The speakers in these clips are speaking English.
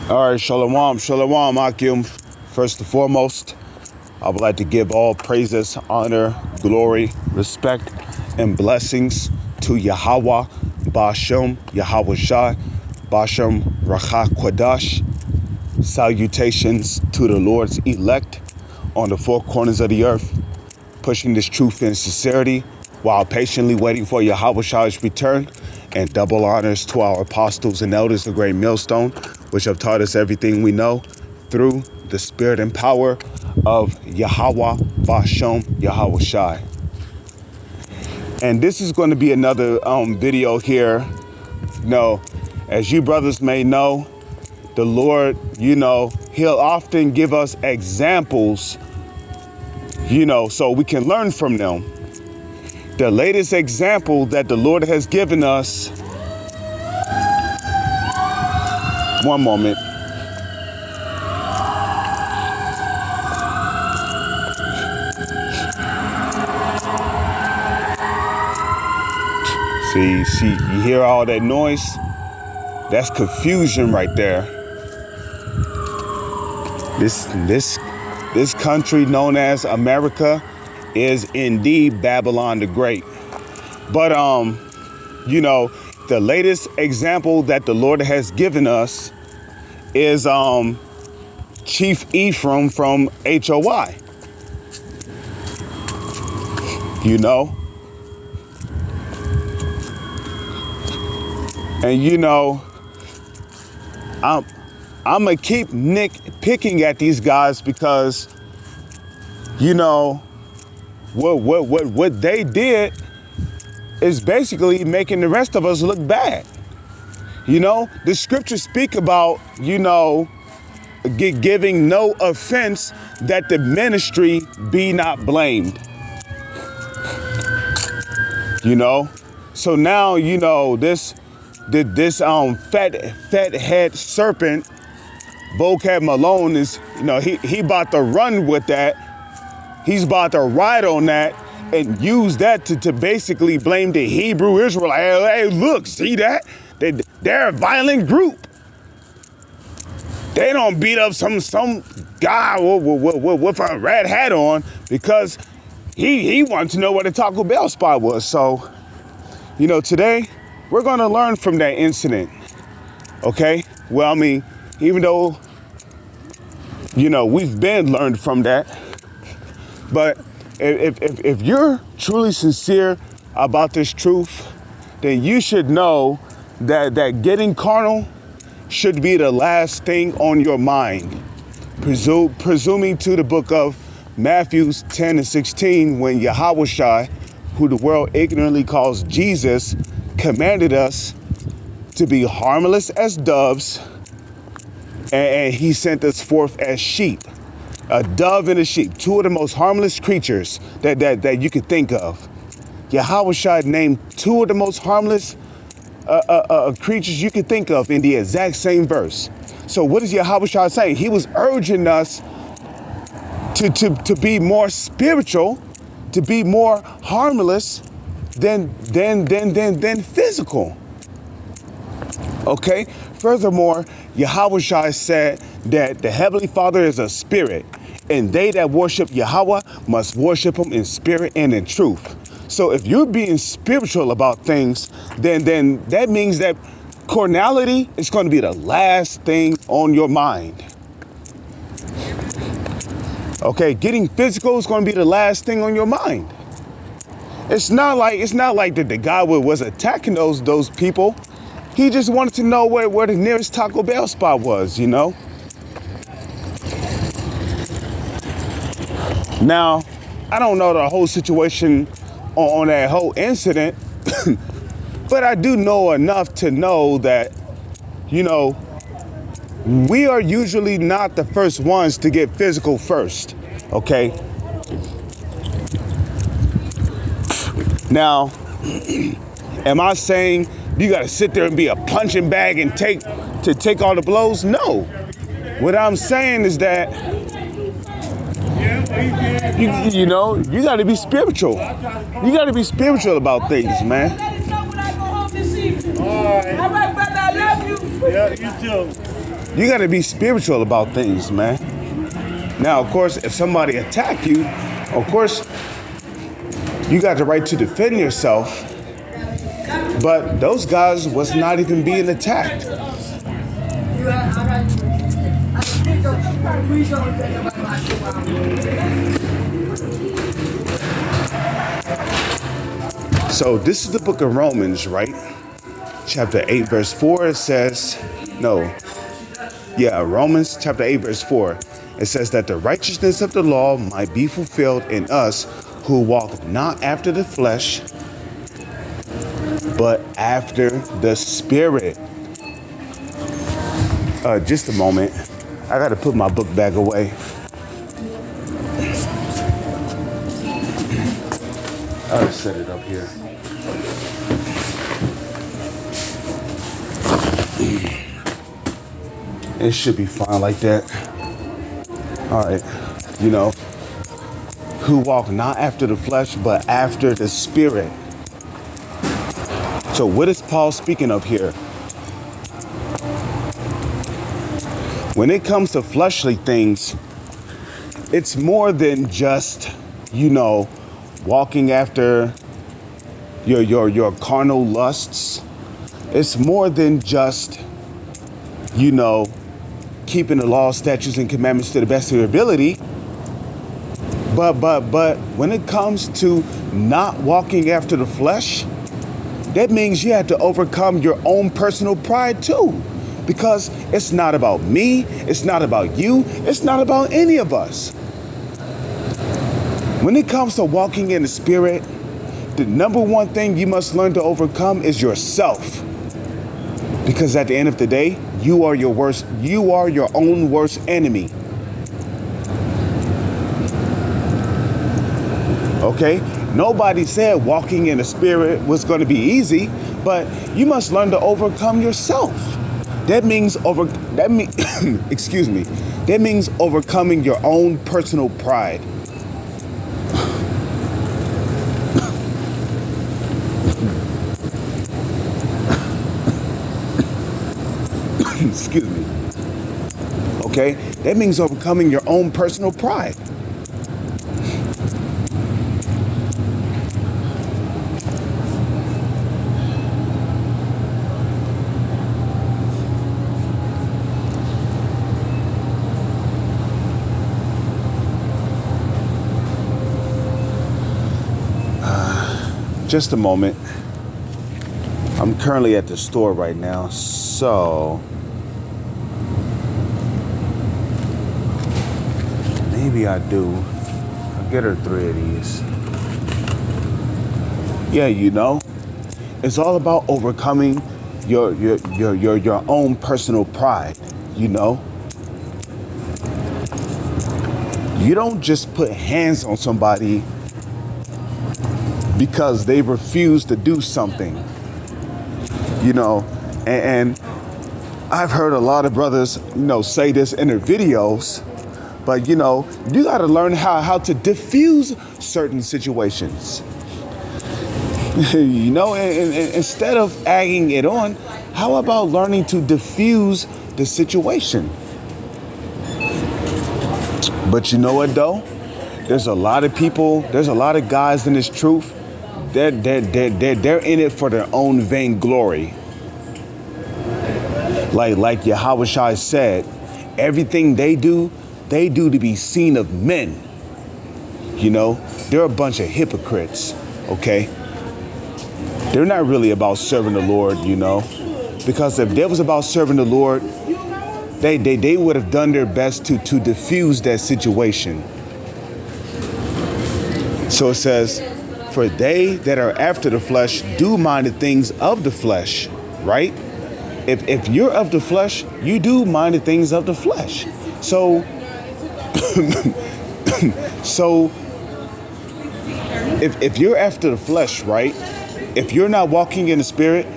All right, shalom, Akim. First and foremost, I would like to give all praises, honor, glory, respect, and blessings to Yahweh, Bashem, Yahweh Shai, Bashem, Rachah Kwadash. Salutations to the Lord's elect on the four corners of the earth, pushing this truth in sincerity while patiently waiting for Yahweh Shai's return. And double honors to our apostles and elders, the great millstone, which have taught us everything we know through the spirit and power of Yahweh, Bashem, Yahweh Shai. And this is going to be another video here. As you brothers may know, the Lord, he'll often give us examples, so we can learn from them. The latest example that the Lord has given us, one moment. See, you hear all that noise? That's confusion right there. This country known as America is indeed Babylon the Great. But, the latest example that the Lord has given us is Chief Ephraim from HOI. And I'm gonna keep picking at these guys because, what they did is basically making the rest of us look bad. The scriptures speak about, giving no offense, that the ministry be not blamed. So now, this fat head serpent, Vocab Malone, is, he about to run with that. He's about to ride on that and use that to basically blame the Hebrew Israelite. Hey, look, see that? They're a violent group. They don't beat up some guy with a red hat on because he wanted to know where the Taco Bell spot was. So, today we're going to learn from that incident. Okay? Well, I mean, even though, we've been learned from that. But if you're truly sincere about this truth, then you should know that getting carnal should be the last thing on your mind. Presuming to the book of Matthew 10 and 16, when Yahweh Shai, who the world ignorantly calls Jesus, commanded us to be harmless as doves, and he sent us forth as sheep. A dove and a sheep, two of the most harmless creatures that you could think of. Yahweh Shai named two of the most harmless creatures you could think of in the exact same verse. So what is Yahweh Shai saying? He was urging us to be more spiritual, to be more harmless than physical. Okay? Furthermore, Yahweh Shai said that the Heavenly Father is a spirit, and they that worship Yahweh must worship him in spirit and in truth. So if you're being spiritual about things, then that means that carnality is going to be the last thing on your mind. Okay, getting physical is going to be the last thing on your mind. It's not like that the guy was attacking those people. He just wanted to know where the nearest Taco Bell spot was, Now, I don't know the whole situation on that whole incident, but I do know enough to know that, we are usually not the first ones to get physical first, okay? Now, am I saying you got to sit there and be a punching bag and take all the blows? No. What I'm saying is that you got to be spiritual. You got to be spiritual about things, man. All right. All right, brother. I love you. Yeah, you too. You got to be spiritual about things, man. Now, of course, if somebody attack you, of course, you got the right to defend yourself. But those guys was not even being attacked. So this is the book of Romans, right? Chapter 8, verse 4, it says, Romans chapter 8, verse 4. It says that the righteousness of the law might be fulfilled in us who walk not after the flesh, but after the Spirit. Just a moment. I got to put my book bag away. I'll set it up here. It should be fine like that. All right. Who walk not after the flesh, but after the Spirit. So what is Paul speaking of here? When it comes to fleshly things, it's more than just, walking after your carnal lusts. It's more than just, keeping the law, statutes, and commandments to the best of your ability. But when it comes to not walking after the flesh, that means you have to overcome your own personal pride too. Because it's not about me, it's not about you, it's not about any of us. When it comes to walking in the Spirit, the number one thing you must learn to overcome is yourself. Because at the end of the day, you are your own worst enemy. Okay? Nobody said walking in the Spirit was going to be easy, but you must learn to overcome yourself. That means That means overcoming your own personal pride. Excuse me. Okay? That means overcoming your own personal pride. Just a moment. I'm currently at the store right now, so maybe I do. I'll get her 3 of these. Yeah, it's all about overcoming your own personal pride. You don't just put hands on somebody because they refuse to do something, and I've heard a lot of brothers, say this in their videos, but you got to learn how to diffuse certain situations, and instead of egging it on, how about learning to diffuse the situation? But you know what though? There's a lot of people, there's a lot of guys in this truth. They're in it for their own vainglory. Like Yahushua said, everything they do to be seen of men. They're a bunch of hypocrites, okay? They're not really about serving the Lord, because if they was about serving the Lord, they would have done their best to diffuse that situation. So it says, for they that are after the flesh do mind the things of the flesh, right? If you're of the flesh, you do mind the things of the flesh. So, if you're after the flesh, right? If you're not walking in the Spirit,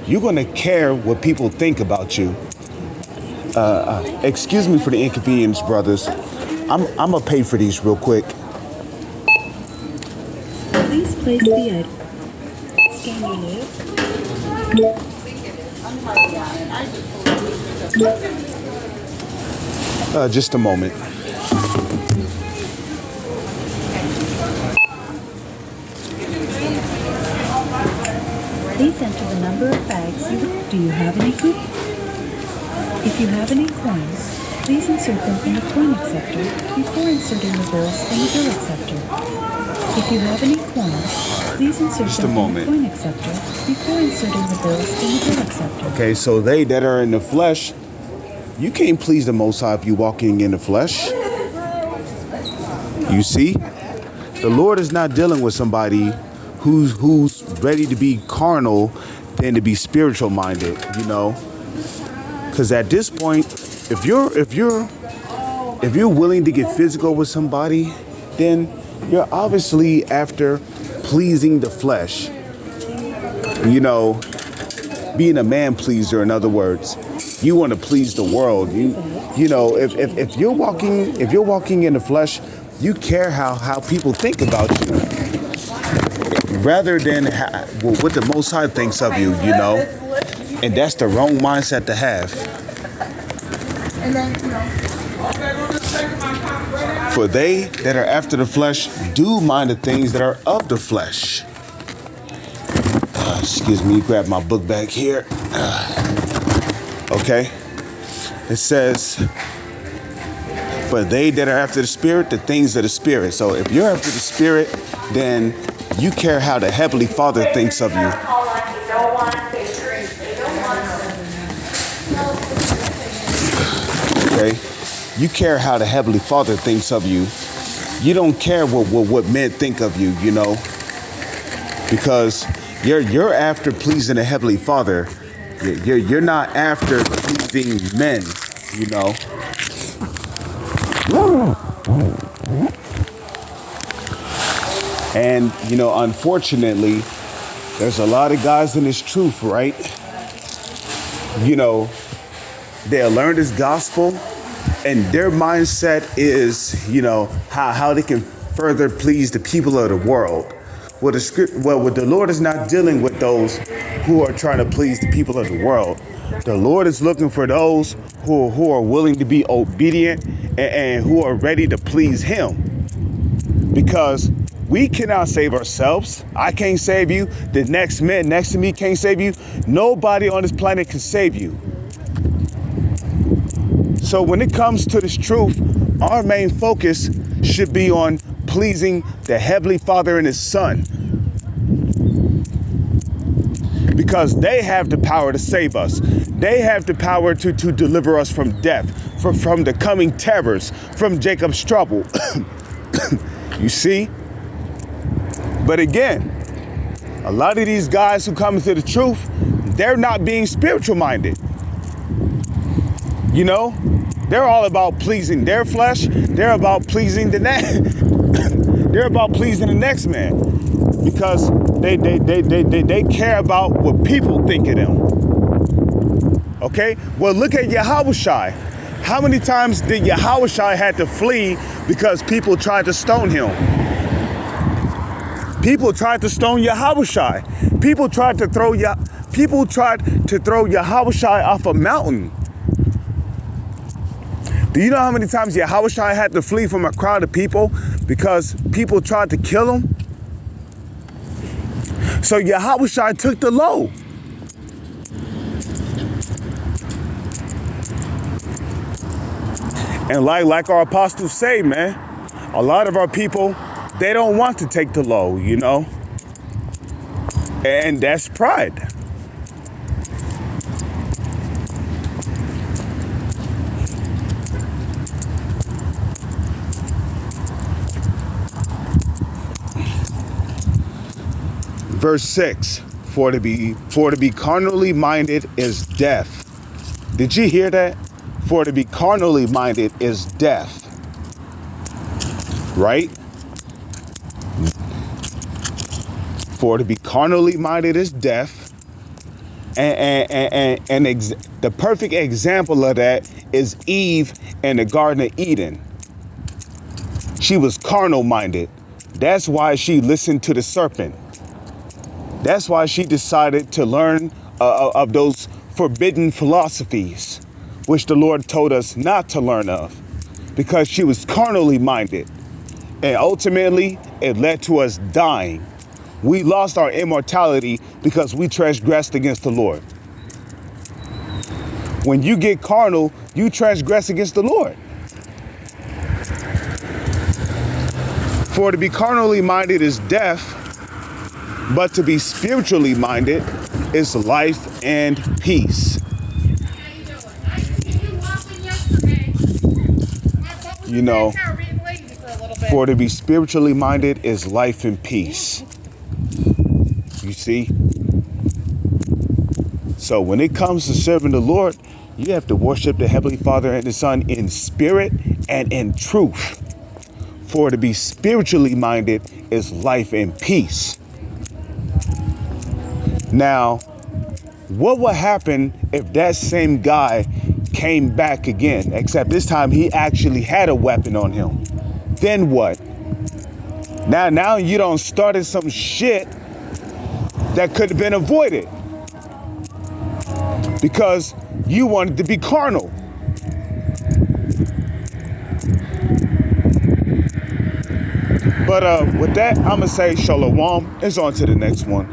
you're going to care what people think about you. Excuse me for the inconvenience, brothers. I'm going to pay for these real quick. Please place the item. Scan your name. Just a moment. Please enter the number of bags do you have any coupons? If you have any coins, please insert them in the coin acceptor before inserting the bills in the bill acceptor. If you have any coins, please insert them in the coin acceptor before inserting the bills in the bill acceptor. Okay, so they that are in the flesh, you can't please the Most High if you're walking in the flesh. You see, the Lord is not dealing with somebody who's ready to be carnal than to be spiritual minded, you know. Because at this point, if you're willing to get physical with somebody, then you're obviously after pleasing the flesh. You know, being a man pleaser, in other words. You want to please the world. You know, if you're walking in the flesh, you care how people think about you, rather than what the Most High thinks of you. You know, and that's the wrong mindset to have. For they that are after the flesh do mind the things that are of the flesh. Excuse me, grab my book back here. Okay. It says, but they that are after the Spirit, the things of the Spirit. So if you're after the Spirit, then you care how the Heavenly Father thinks of you. Okay. You care how the Heavenly Father thinks of you. You don't care what men think of you, you know, because you're after pleasing the Heavenly Father. You're not after pleasing men, you know. And, you know, unfortunately, there's a lot of guys in this truth, right? You know, they'll learn this gospel, and their mindset is, you know, how they can further please the people of the world. What the Lord is not dealing with those who are trying to please the people of the world. The Lord is looking for those who are willing to be obedient and who are ready to please Him. Because we cannot save ourselves. I can't save you. The next man next to me can't save you. Nobody on this planet can save you. So when it comes to this truth, our main focus should be on pleasing the Heavenly Father and His Son. Because they have the power to save us. They have the power to deliver us from death, from the coming terrors, from Jacob's trouble. You see? But again, a lot of these guys who come into the truth, they're not being spiritual minded. You know? They're all about pleasing their flesh. They're about pleasing the they're about pleasing the next man, because they care about what people think of them. Okay? Well, look at Yahushua. How many times did Yahushua had to flee because people tried to stone him? People tried to stone Yahushua. People tried to throw Yahushua off a mountain. Do you know how many times Yahushua had to flee from a crowd of people because people tried to kill him? So Yahushua took the low. And like our apostles say, man, a lot of our people, they don't want to take the low, you know? And that's pride. Verse 6, for to be carnally minded is death. Did you hear that? For to be carnally minded is death. Right? For to be carnally minded is death. And the perfect example of that is Eve in the Garden of Eden. She was carnal minded. That's why she listened to the serpent. That's why she decided to learn of those forbidden philosophies, which the Lord told us not to learn of, because she was carnally minded. And ultimately, it led to us dying. We lost our immortality because we transgressed against the Lord. When you get carnal, you transgress against the Lord. For to be carnally minded is death, but to be spiritually minded is life and peace. You know, for to be spiritually minded is life and peace. You see? So when it comes to serving the Lord, you have to worship the Heavenly Father and the Son in spirit and in truth. For to be spiritually minded is life and peace. Now, what would happen if that same guy came back again, except this time he actually had a weapon on him? Then what? Now you done started some shit that could have been avoided because you wanted to be carnal. But with that, I'm going to say shalom. It's on to the next one.